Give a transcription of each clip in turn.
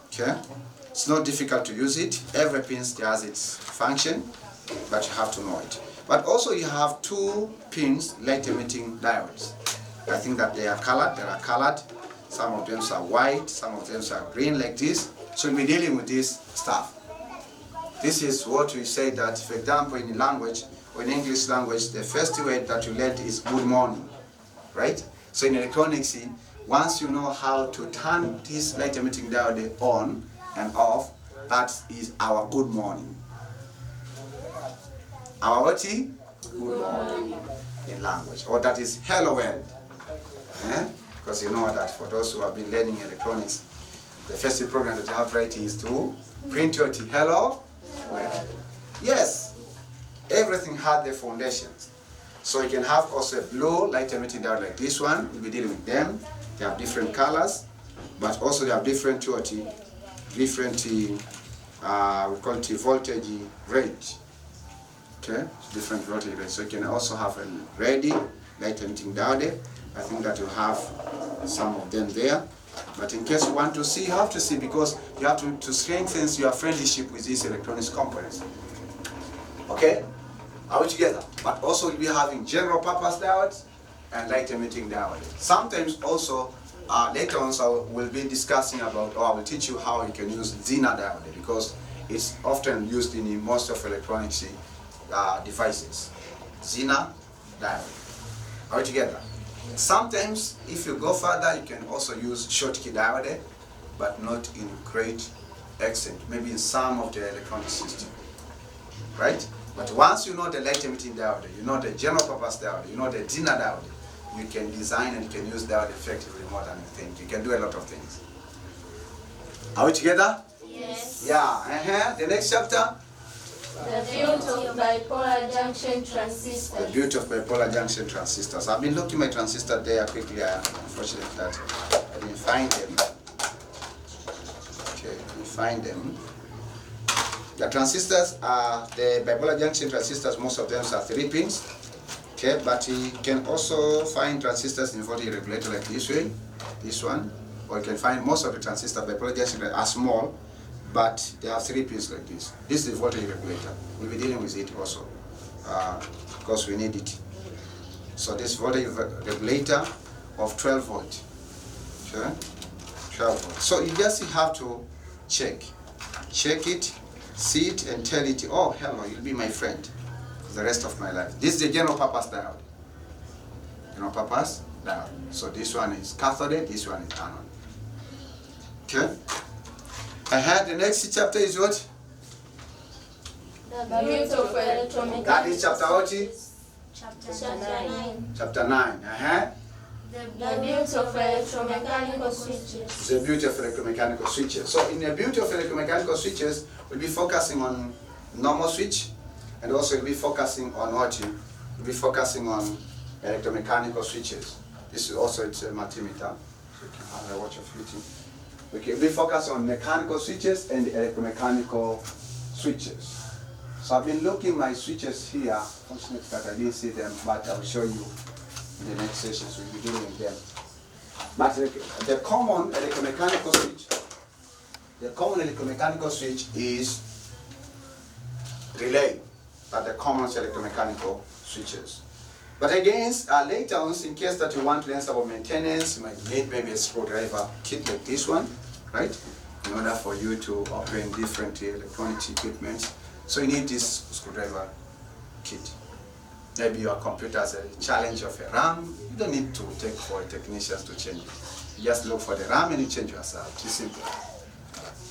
Okay, it's not difficult to use it. Every pin has its function, but you have to know it. But also you have two pins, light emitting diodes. I think that they are colored. Some of them are white, some of them are green like this. So we're dealing with this stuff. This is what we say that, for example, in language, or in English language, the first word that you learn is good morning, right? So in electronics, once you know how to turn this light emitting diode on and off, that is our good morning. Our what? Good morning in language, or that is hello world. Because you know that for those who have been learning electronics, the first program that you have to write is to print your hello world. Yes, everything had the foundations. So you can have also a blue light emitting diode like this one. We'll be dealing with them. They have different colors, but also they have different we call it voltage range. Okay, different voltage range. So you can also have a ready light emitting diode. I think that you have some of them there. But in case you want to see, you have to see, because you have to strengthen your friendship with these electronics components. Okay? Are we together? But also we'll be having general purpose diodes and light emitting diodes. Sometimes also, later on, so we'll be discussing about, or I will teach you how you can use Zener diode, because it's often used in most of electronics devices. Zener diode. Are we together? Sometimes, if you go further, you can also use Schottky diode, but not in great extent. Maybe in some of the electronic system, right? But once you know the light emitting diode, you know the general purpose diode, you know the Zener diode, you can design and you can use diode effectively more than you think. You can do a lot of things. Are we together? Yes. Yeah. The next chapter. The beauty of bipolar junction transistors. The beauty of bipolar junction transistors. I've been looking at my transistor there quickly. Unfortunately, that I didn't find them. Okay, we find them. The transistors are the bipolar junction transistors. Most of them are 3 pins. Okay, but you can also find transistors in voltage regulator like this way, this one, or you can find most of the transistors bipolar junction are small, but they have 3 pins like this. This is the voltage regulator. We'll be dealing with it also, because we need it. So this voltage regulator of 12 volt. Okay? 12 volt. So you just have to check it, see it, and tell it, oh, hello, you'll be my friend for the rest of my life. This is the general purpose diode. General purpose diode. So this one is cathode, this one is anode. Okay? The next chapter is what? The beauty of electromechanical. That is chapter what? Chapter 9. Chapter 9. The beauty of electromechanical switches. The beauty of electromechanical switches. So in the beauty of electromechanical switches, we'll be focusing on normal switch, and also we'll be focusing on what? We'll be focusing on electromechanical switches. This is also it's a multimeter. So you can have a watch of fitting. Okay, we focus on mechanical switches and electromechanical switches. So I've been looking at my switches here. Fortunately that I didn't see them, but I'll show you in the next sessions. We'll be dealing with them. But the common electromechanical switch, is relay. But the common electromechanical switches. But again, later on, in case that you want to learn about maintenance, you might need maybe a screwdriver kit like this one, right? In order for you to operate different electronic equipment. So you need this screwdriver kit. Maybe your computer has a challenge of a RAM. You don't need to take for technicians to change it. You just look for the RAM and you change yourself. It's simple.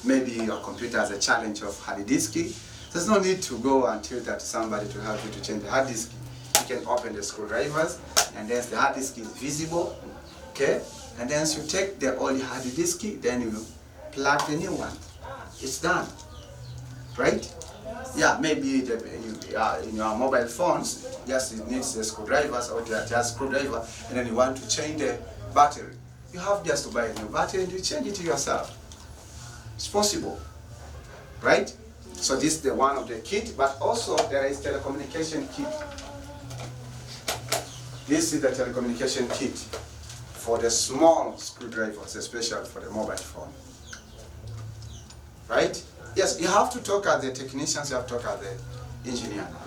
Maybe your computer has a challenge of hard disk. There's no need to go and tell that somebody to help you to change the hard disk. You can open the screwdrivers, and then the hard disk is visible, okay? And then you take the old hard disk, then you plug the new one. It's done, right? Yeah, maybe in your mobile phones, just it needs the screwdrivers or just screwdriver, and then you want to change the battery. You have just to buy a new battery and you change it yourself. It's possible, right? So this is the one of the kit, but also there is telecommunication kit. This is the telecommunication kit for the small screwdrivers, especially for the mobile phone. right? Yes, you have to talk as the technicians, you have to talk as the engineer now.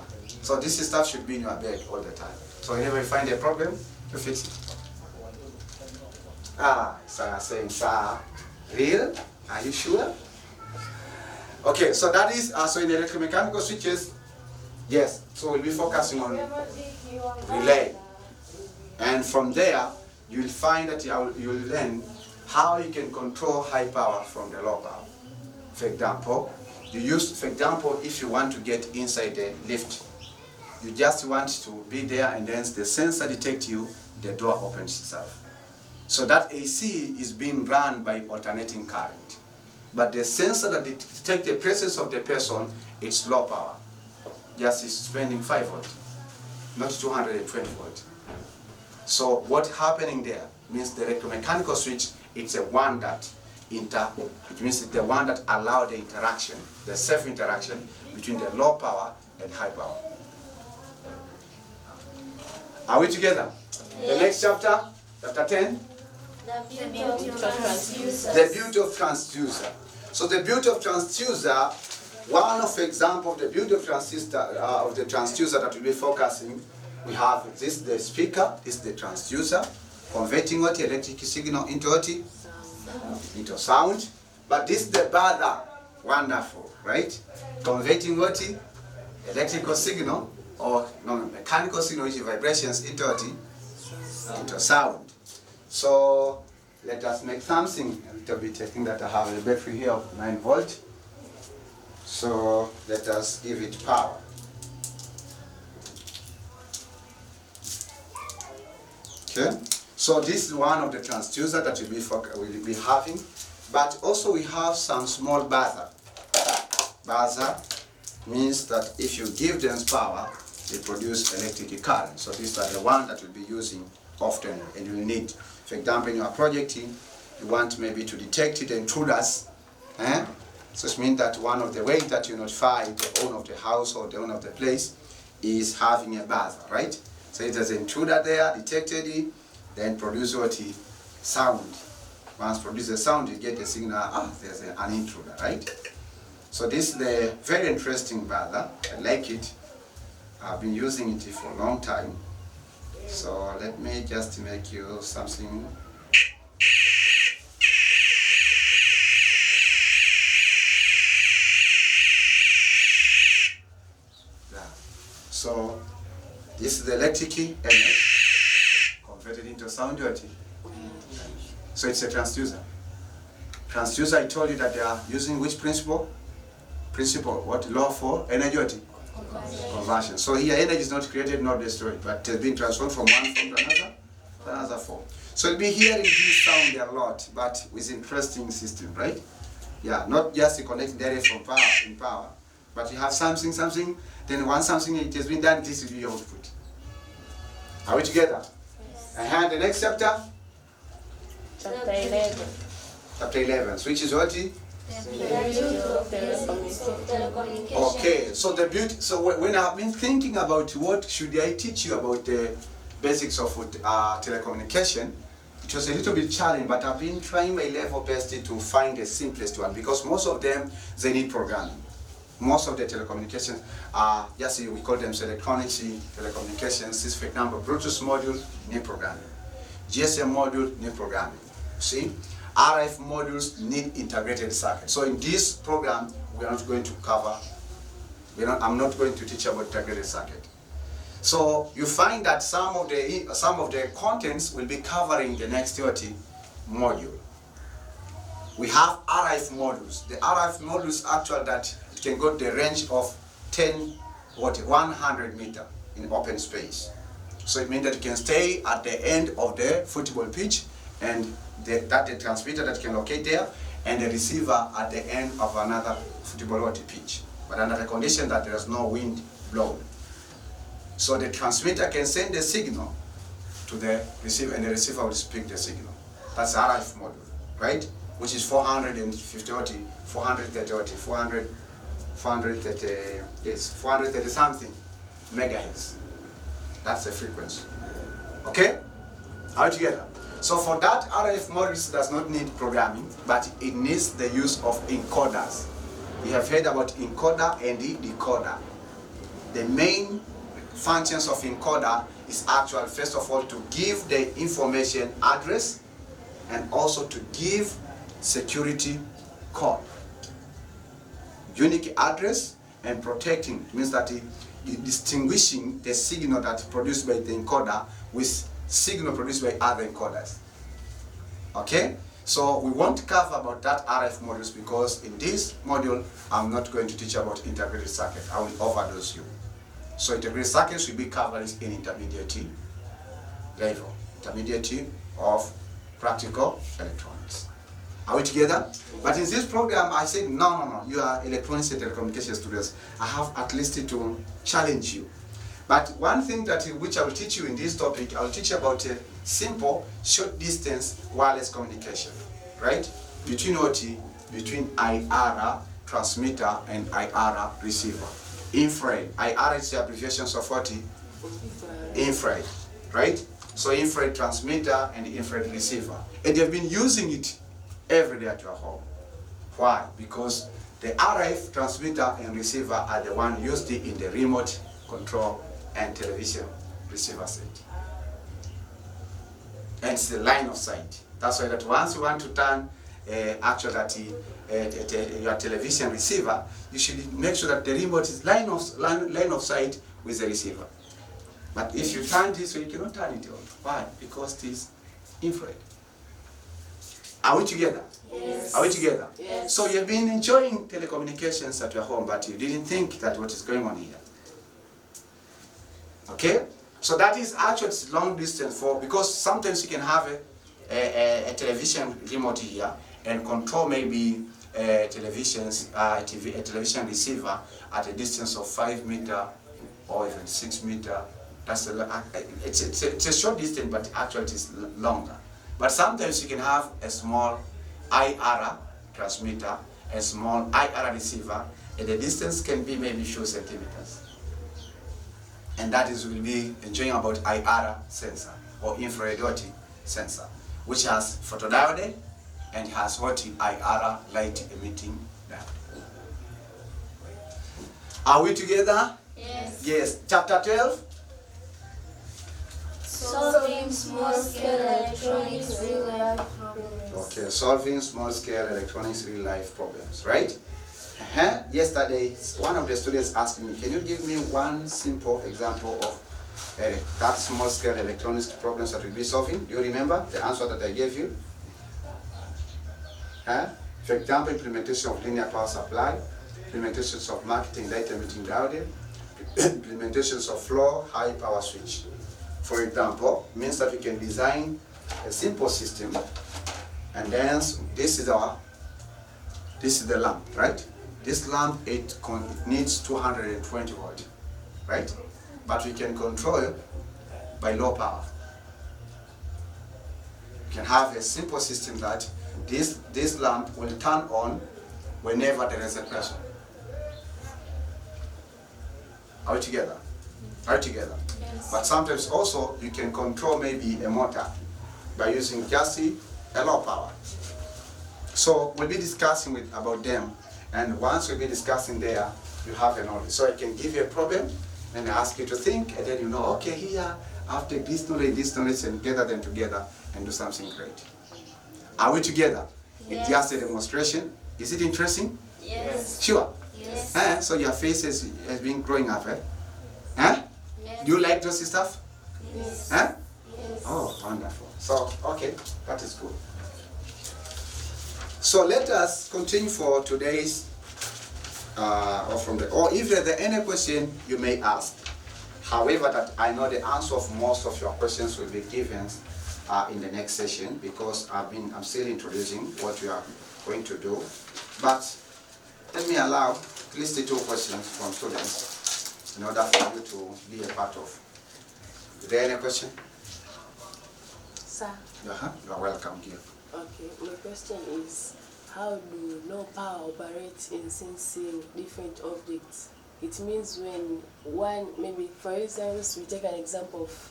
So this stuff should be in your bag all the time. So whenever you find a problem, you fix it. Sarah saying, sir, real? Are you sure? Okay, so that is, so in electromechanical switches, yes, so we'll be focusing on relay. And from there, you'll find that you'll learn how you can control high power from the low power. For example, if you want to get inside the lift, you just want to be there and then the sensor detects you, the door opens itself. So that AC is being run by alternating current. But the sensor that detects the presence of the person, it's low power. Just is spending 5 volts, not 220 volts. So what's happening there means the electromechanical switch, it's a one that it means it's the one that allows the interaction, the self-interaction between the low power and high power. Are we together? Yes. The next chapter, chapter 10. The beauty of transducer. The beauty of transducer. So the beauty of transducer, one of example of the beauty of the transducer that we'll be focusing, we have this the speaker, this the transducer, converting what electric signal into what? Into sound. But this the buzzer, wonderful, right? Converting what? Electrical signal or mechanical signal, which is vibrations, into what? Into sound. So let us make something a little bit. I think that I have a battery here of 9 volt. So let us give it power. Okay. So this is one of the transducer that we'll be having. But also we have some small buzzer. Buzzer means that if you give them power, they produce electric current. So these are the ones that we'll be using often and you will need. For example, in your projecting, you want maybe to detect the intruders. So it means that one of the ways that you notify the owner of the house or the owner of the place is having a buzzer, right? So if there's an intruder there, detected it, then produce what? Sound. Once produce the sound, you get the signal, there's an intruder, right? So this is the very interesting buzzer. I like it. I've been using it for a long time. So let me just make you something. So this is the electric energy converted into sound. So it's a transducer. Transducer, I told you that they are using which principle? What? Law for energy? Conversion. So here energy is not created nor destroyed, but it has been transformed from one form to another form. So you'll be hearing this sound a lot, but with interesting system, right? Yeah, not just connecting directly from power, but you have something, then once something it has been done, this will be your output. Are we together? Yes. And the next chapter? Chapter 11. Chapter 11. So which is what? Okay, so the beauty. So when I've been thinking about what should I teach you about the basics of telecommunication, it was a little bit challenging, but I've been trying my level best to find the simplest one because most of them they need programming. Most of the telecommunications are we call them electronics telecommunications. For example, Bluetooth module need programming, GSM module need programming. See. RF modules need integrated circuit. So in this program, we are not going to cover, I'm not going to teach about integrated circuit. So you find that some of the contents will be covering the next module. We have RF modules. The RF modules actually that it can go the range of 100 meter in open space. So it means that you can stay at the end of the football pitch and the transmitter that can locate there and the receiver at the end of another football pitch, but under the condition that there is no wind blowing. So the transmitter can send the signal to the receiver and the receiver will speak the signal. That's the RF module, right? Which is 430 something megahertz. That's the frequency. Okay? Are we together? So for that, RF modules does not need programming, but it needs the use of encoders. You have heard about encoder and the decoder. The main functions of encoder is actually, first of all, to give the information address and also to give security code. Unique address and protecting means that distinguishing the signal that produced by the encoder with signal produced by other encoders. Okay? So we won't cover about that RF modules because in this module I'm not going to teach about integrated circuit. I will overdose you. So integrated circuits will be covered in intermediate level, intermediate of practical electronics. Are we together? But in this program I said no, you are electronics and telecommunication students. I have at least to challenge you. But one thing that which I will teach you in this topic, I will teach you about a simple short distance wireless communication, right? Between what? Between IR transmitter and IR receiver. Infrared. IR is the abbreviation of what? Infrared, right? So infrared transmitter and infrared receiver. And they've been using it every day at your home. Why? Because the RF transmitter and receiver are the one used in the remote control and television receiver set. And it's the line of sight. That's why that once you want to turn your television receiver, you should make sure that the remote is line of sight with the receiver. But if you turn this way, you cannot turn it on. Why? Because it is infrared. Are we together? Yes. Are we together? Yes. So you've been enjoying telecommunications at your home, but you didn't think that what is going on here. Okay? So that is actually long distance because sometimes you can have a television remote here and control maybe a television receiver at a distance of 5 meters or even 6 meters. It's a short distance, but actually it is longer. But sometimes you can have a small IR transmitter, a small IR receiver, and the distance can be maybe few centimeters. And that is will be enjoying about IR sensor or infrared sensor, which has photodiode and has what? IR light emitting diode. Are we together? Yes. Yes. Chapter 12. Solving small-scale electronics real-life problems. Okay, solving small-scale electronics real-life problems, right? Yesterday, one of the students asked me, can you give me one simple example of that small-scale electronics problems that we'll be solving? Do you remember the answer that I gave you? For example, implementation of linear power supply, implementations of marketing light emitting diode, implementations of floor high power switch. For example, means that we can design a simple system, and then this is the lamp, right? This lamp it needs 220 volt, right? But we can control it by low power. We can have a simple system that this lamp will turn on whenever there is a pressure. Are we together? Are we together? Yes. But sometimes also you can control maybe a motor by using just a low power. So we'll be discussing about them, and once we'll be discussing there, you have a knowledge. So I can give you a problem and ask you to think, and then you know, okay, here I have to take this knowledge, and gather them together and do something great. Are we together? Yes. It's just a demonstration. Is it interesting? Yes. Sure. Yes. So your face has been growing up, eh? Yes. Do you like those stuff? Yes. Huh? Yes. Oh, wonderful. So, okay, that is good. So let us continue for today's, or if there are any question you may ask. However, that I know the answer of most of your questions will be given in the next session, because I'm still introducing what we are going to do. But let me allow at least 2 questions from students in order for you to be a part of. Is there any question? Sir. You are welcome here. Okay, my question is, how do low power operate in sensing different objects? It means when maybe for instance, we take an example of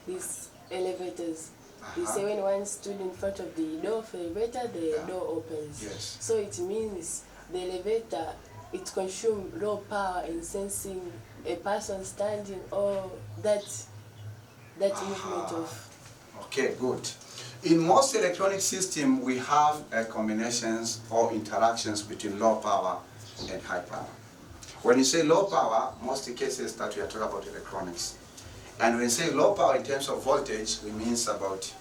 these elevators. You say when one stood in front of the door of the elevator, the door opens. Yes. So it means the elevator, it consumes raw power in sensing a person standing or that movement of. Okay, good. In most electronic systems, we have combinations or interactions between low power and high power. When you say low power, most cases that we are talking about electronics. And when you say low power in terms of voltage, it means about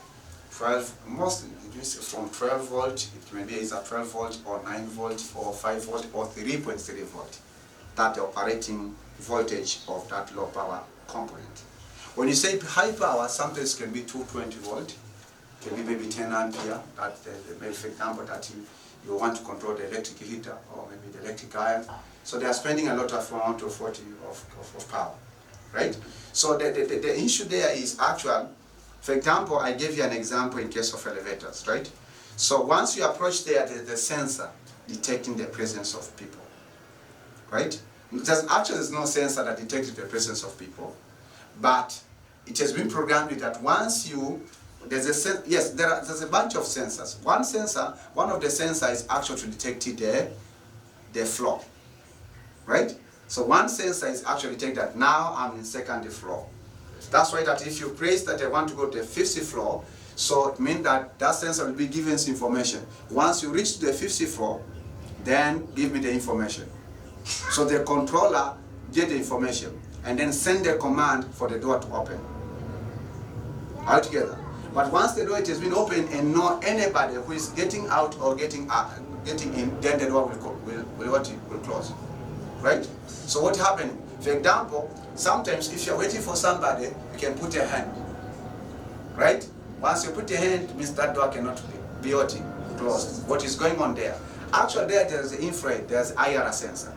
12, mostly it means from 12 volt, it may be either 12 volt or 9 volt or 5 volt or 3.3 volt. That the operating voltage of that low power component. When you say high power, sometimes can be 220 volt, can be maybe 10 ampere, that maybe for example that you want to control the electric heater or maybe the electric iron. So they are spending a lot of amount of 40 of power, right? So the issue there is actual. For example, I gave you an example in case of elevators, right? So once you approach there, there's the sensor detecting the presence of people, right? There's no sensor that detects the presence of people, but it has been programmed that once there's a bunch of sensors. One of the sensors is actually to detect the floor, right? So one sensor is actually detect that now I'm in second floor. That's why that if you press that I want to go to the 50th floor, so it means that sensor will be given information. Once you reach the 50th floor, then give me the information. So the controller get the information and then send the command for the door to open. All together. But once the door has been opened and no anybody who is getting out or getting in, then the door will close. Right? So what happened? For example, sometimes if you're waiting for somebody, you can put your hand. Right? Once you put your hand, it means that door cannot be closed. What is going on there? Actually, there's the infrared, there's IR sensor.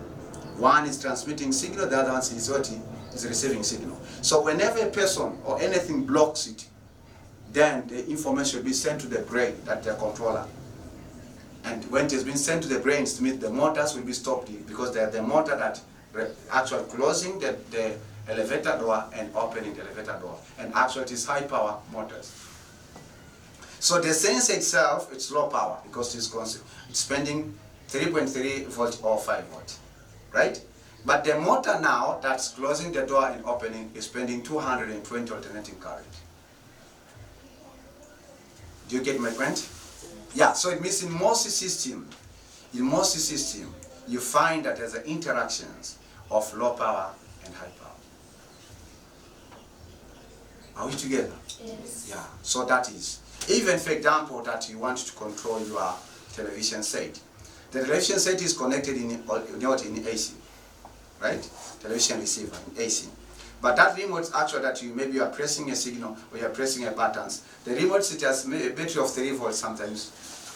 One is transmitting signal, the other one is receiving signal. So whenever a person or anything blocks it, then the information will be sent to the brain, that the controller. And when it has been sent to the brain, it means the motors will be stopped because they are the motor that actually closing the elevator door and opening the elevator door. And actually it is high power motors. So the sensor itself, it's low power because it's spending 3.3 volt or 5 volt, right? But the motor now that's closing the door and opening is spending 220 alternating current. Do you get my point? Yeah, so it means in most systems, you find that there's interactions of low power and high power. Are we together? Yes. Yeah, so that is. Even for example that you want to control your television set. The television set is connected in AC, right? Television receiver in AC. But that remote actually that maybe you are pressing a signal or you are pressing a buttons. The remote it has a battery of 3 volts sometimes,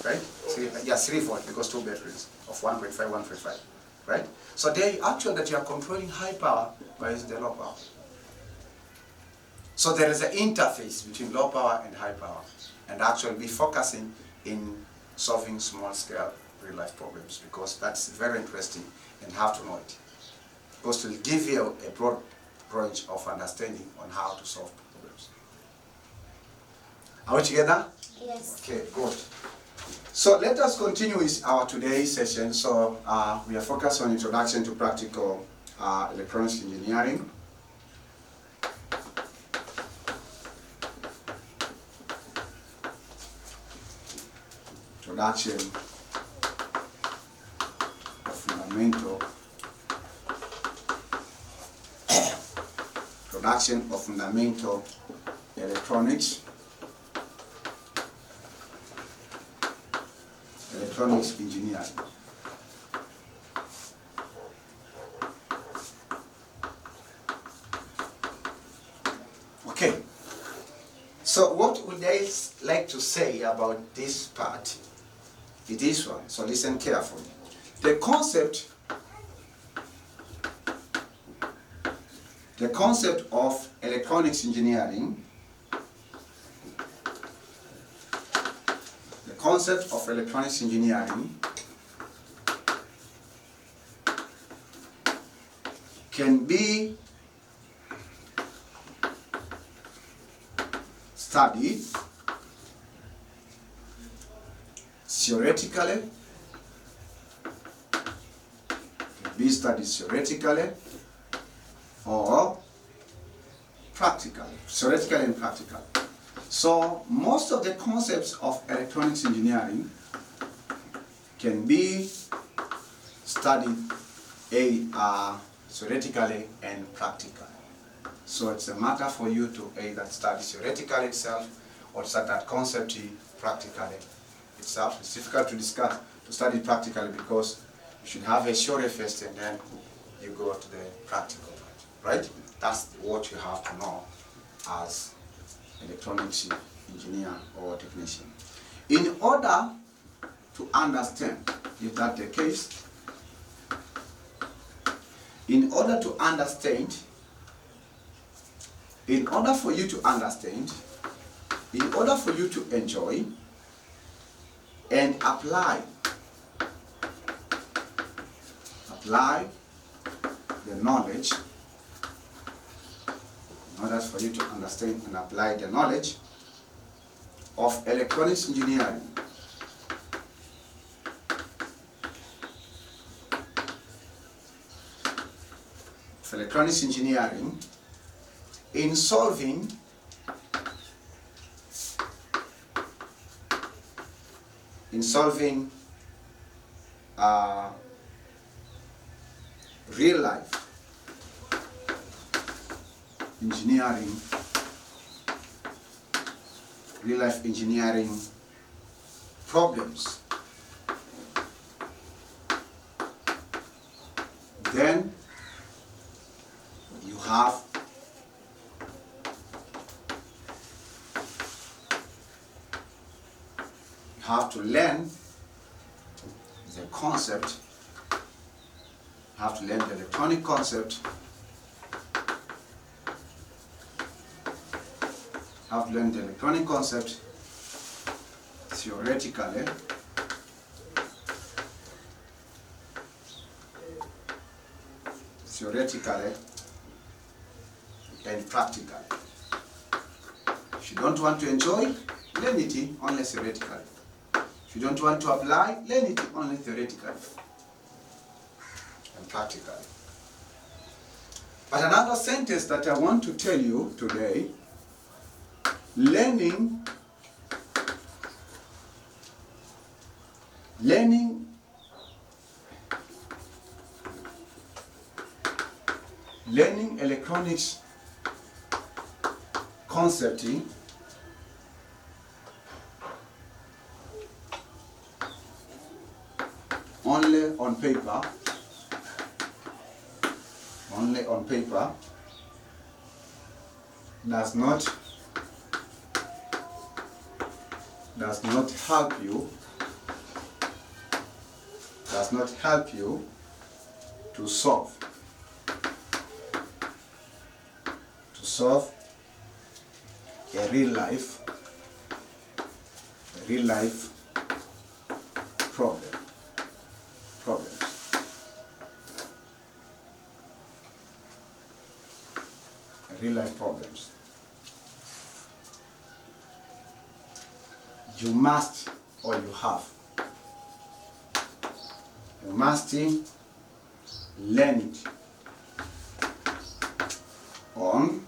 right? 3 volts because 2 batteries of 1.5, 1.5, right? So they actually that you are controlling high power by the low power. So there is an interface between low power and high power, and actually be focusing in solving small scale real life problems because that's very interesting and have to know it. Because it will give you a broad range of understanding on how to solve problems. Are we together? Yes. Okay, good. So let us continue with our today's session. So we are focused on introduction to practical electronics engineering. Introduction of fundamental electronics engineering. Okay, so what would I like to say about this part? It is one, so listen carefully. The concept of electronics engineering, can be studied theoretically, can be studied theoretically or practically, theoretically and practically. So most of the concepts of electronics engineering can be studied theoretically and practically. So it's a matter for you to either study theoretically itself or study that concept practically itself. It's difficult to discuss, to study practically, because you should have a theory first and then you go to the practical, right? That's what you have to know as electronics engineer or technician. In order to understand, if that's the case, in order to understand, in order for you to understand, in order for you to enjoy and apply the knowledge, in order for you to understand and apply the knowledge of electronics engineering, in solving real life engineering problems, then you have to learn the concept, you have to learn the electronic concept, theoretically and practically. If you don't want to enjoy, learn it only theoretically. If you don't want to apply, learn it only theoretically and practically. But another sentence that I want to tell you today, learning electronics concept only on paper does not help you to solve a real life problems. Real life problems. You must, or you have, you must learn it on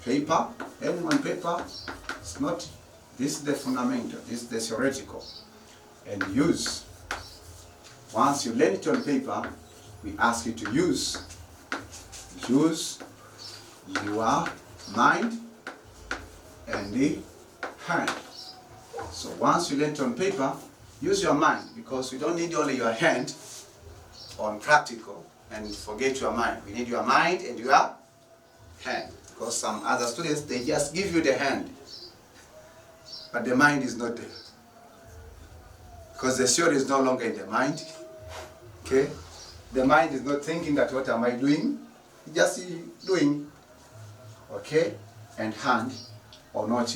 paper, and on paper, it's not, this is the fundamental, this is the theoretical, and use. Once you learn it on paper, we ask you to use your mind and the hand. So once you learn it on paper, use your mind, because we don't need only your hand on practical and forget your mind. We need your mind and your hand, because some other students, they just give you the hand, but the mind is not there, because the theory is no longer in the mind. Okay, the mind is not thinking that what am I doing, just doing. Okay, and hand or not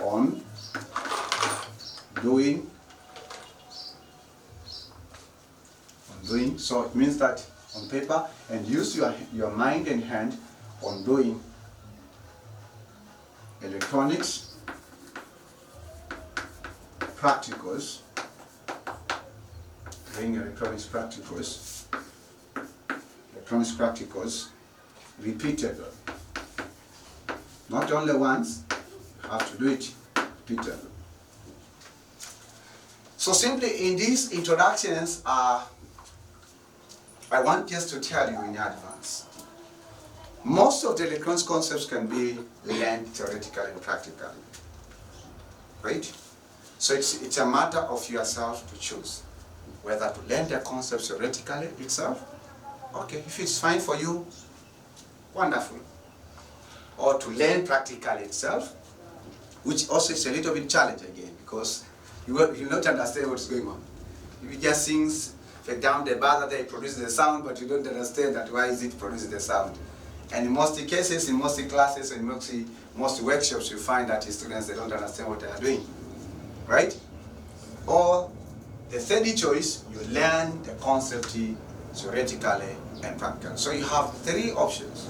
on doing. So it means that on paper, and use your mind and hand on doing electronics practicals, doing electronics practicals, repeatable. Not only once, you have to do it repeatable. So simply in these introductions, I want just to tell you in advance, most of the electronics concepts can be learned theoretically and practically, right? So it's a matter of yourself to choose whether to learn the concepts theoretically itself. Okay, if it's fine for you, wonderful. Or to learn practically itself, which also is a little bit challenge again, because you will not understand what's going on. If you just sing down the bar that they produce the sound, but you don't understand that why is it producing the sound. And in most cases, in most classes, and most workshops, you find that the students, they don't understand what they are doing, right? Or the third choice, you learn the concept theoretically and practically. So you have three options.